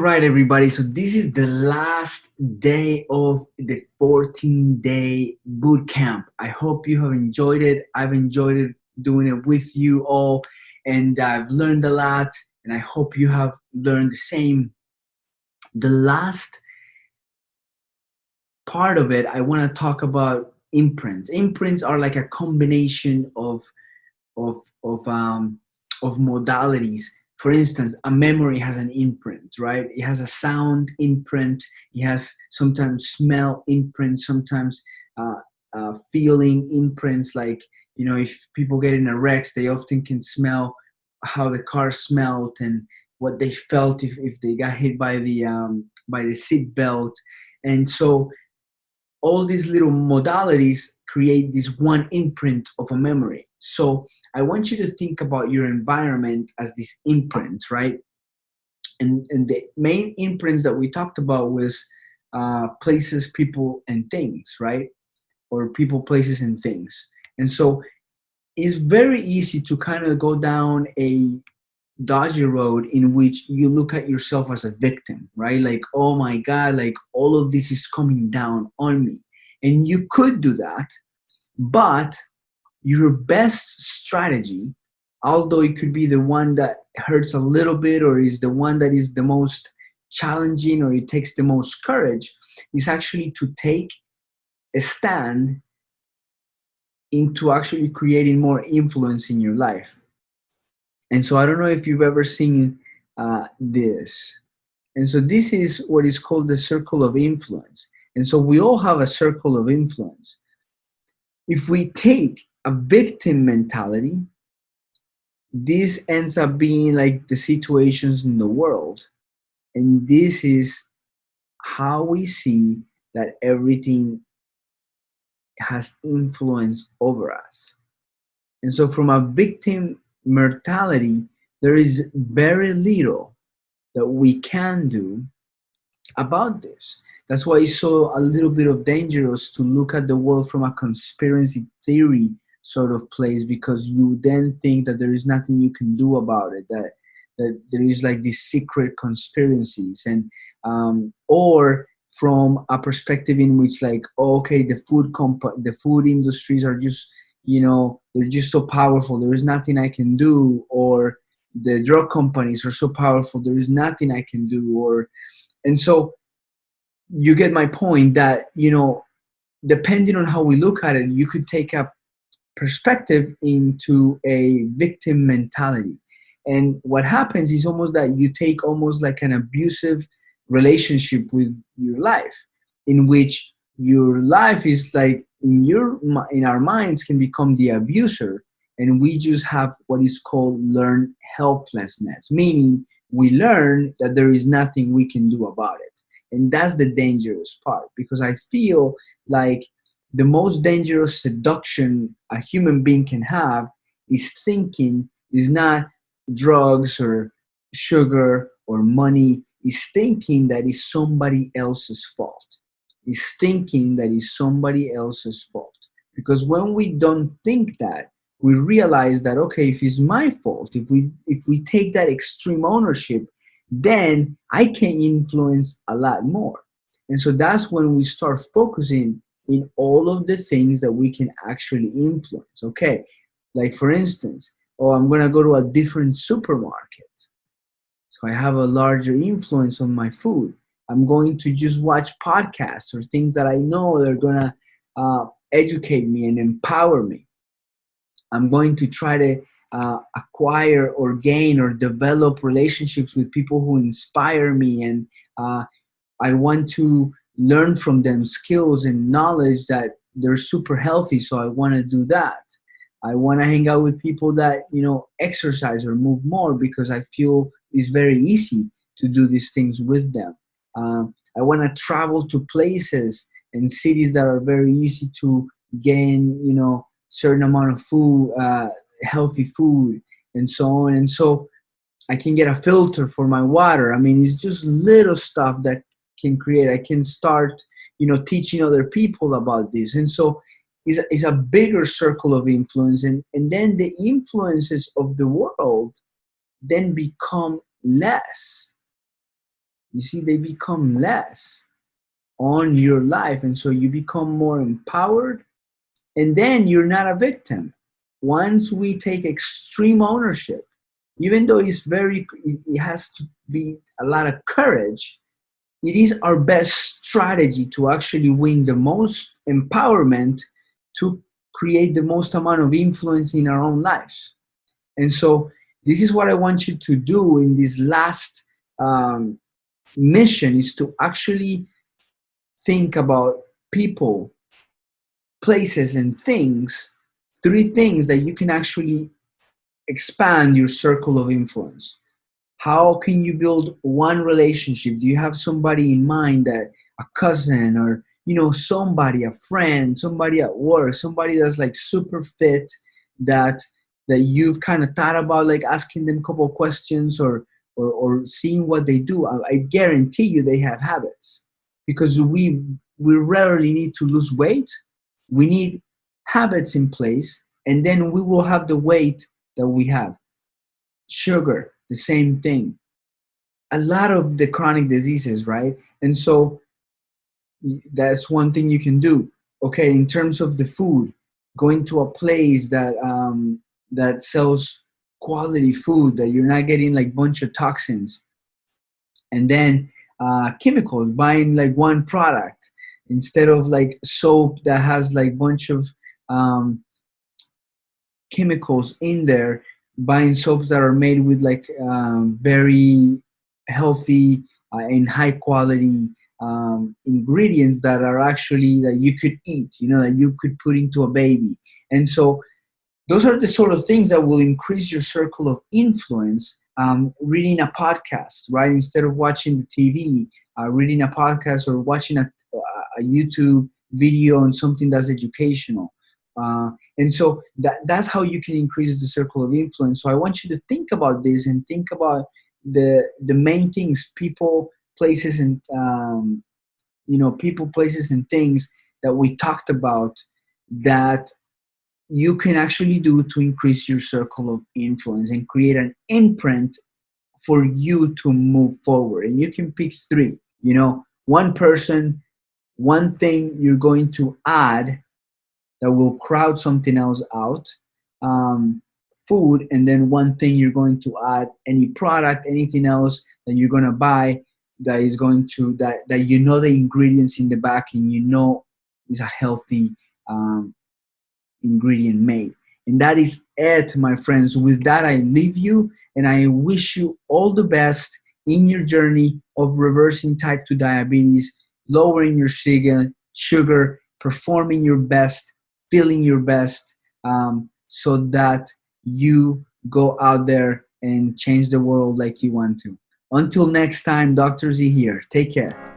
right, everybody. So this is the last day of the 14-day boot camp. I hope you have enjoyed it. I've enjoyed it doing it with you all, and I've learned a lot, and I hope you have learned the same. The last part of it, I want to talk about imprints. Imprints are like a combination of of um, of modalities. For instance, a memory has an imprint, right? It has a sound imprint. It has sometimes smell imprint, sometimes uh, feeling imprints. Like, if people get in a wreck, they often can smell how the car smelled and what they felt if they got hit by the seat belt. And so all these little modalities create this one imprint of a memory. So I want you to think about your environment as these imprints, right? And the main imprints that we talked about was places, people, and things, right? Or people, places, and things. And so it's very easy to kind of go down a dodgy road in which you look at yourself as a victim, right? Like, oh my God, like all of this is coming down on me. And you could do that, but your best strategy, although it could be the one that hurts a little bit or is the one that is the most challenging or it takes the most courage, is actually to take a stand into actually creating more influence in your life. And so I don't know if you've ever seen this. And so this is what is called the circle of influence. And so we all have a circle of influence. If we take a victim mentality, this ends up being like the situations in the world. And this is how we see that everything has influence over us. And so from a victim mentality, there is very little that we can do about this. That's why it's so a little bit of dangerous to look at the world from a conspiracy theory sort of place, because you then think that there is nothing you can do about it, that there is like these secret conspiracies, and or from a perspective in which, like, oh, okay, the food industries are just, they're just so powerful, there is nothing I can do, or the drug companies are so powerful, there is nothing I can do, or and so you get my point that, depending on how we look at it, you could take a perspective into a victim mentality. And what happens is almost that you take almost like an abusive relationship with your life, in which your life is like in our minds can become the abuser, and we just have what is called learned helplessness, meaning we learn that there is nothing we can do about it. And that's the dangerous part, because I feel like the most dangerous seduction a human being can have is thinking, is not drugs or sugar or money, is thinking that is somebody else's fault. Is thinking that is somebody else's fault. Because when we don't think that, we realize that, okay, if it's my fault, if we take that extreme ownership, then I can influence a lot more. And so that's when we start focusing in all of the things that we can actually influence. Okay, like for instance, oh, I'm going to go to a different supermarket, so I have a larger influence on my food. I'm going to just watch podcasts or things that I know that are going to educate me and empower me. I'm going to try to acquire or gain or develop relationships with people who inspire me, and I want to learn from them skills and knowledge that they're super healthy, so I want to do that. I want to hang out with people that, exercise or move more, because I feel it's very easy to do these things with them. I want to travel to places and cities that are very easy to gain, certain amount of food, healthy food, and so on. And so I can get a filter for my water. I mean, it's just little stuff that can create. I can start, teaching other people about this. And so it's a bigger circle of influence. And then the influences of the world then become less, You see, they become less on your life. And so you become more empowered, and then you're not a victim. Once we take extreme ownership, even though it has to be a lot of courage, it is our best strategy to actually win the most empowerment to create the most amount of influence in our own lives. And so this is what I want you to do in this last um, mission, is to actually think about people, places, and things, three things that you can actually expand your circle of influence. How can you build one relationship? Do you have somebody in mind, that a cousin, or somebody, a friend, somebody at work, somebody that's like super fit, that you've kind of thought about like asking them a couple of questions, or seeing what they do? I guarantee you they have habits, because we rarely need to lose weight. We need habits in place, and then we will have the weight that we have. Sugar, the same thing. A lot of the chronic diseases, right? And so that's one thing you can do. Okay, in terms of the food, going to a place that sells quality food, that you're not getting like bunch of toxins, and then chemicals, buying like one product instead of like soap that has like bunch of um, chemicals in there, buying soaps that are made with like very healthy and high quality ingredients that are actually that you could eat, that you could put into a baby. And so those are the sort of things that will increase your circle of influence. Reading a podcast, right? Instead of watching the TV, reading a podcast, or watching a YouTube video on something that's educational. And so that's how you can increase the circle of influence. So I want you to think about this, and think about the main things: people, places, and people, places, and things that we talked about, that you can actually do to increase your circle of influence and create an imprint for you to move forward. And you can pick three, one person, one thing you're going to add that will crowd something else out, food, and then one thing you're going to add, any product, anything else that you're going to buy, that is going to, that the ingredients in the back, and is a healthy ingredient made. And that is it, my friends. With that, I leave you, and I wish you all the best in your journey of reversing type 2 diabetes, lowering your sugar, performing your best, feeling your best, so that you go out there and change the world like you want to. Until next time, Dr. Z here. Take care.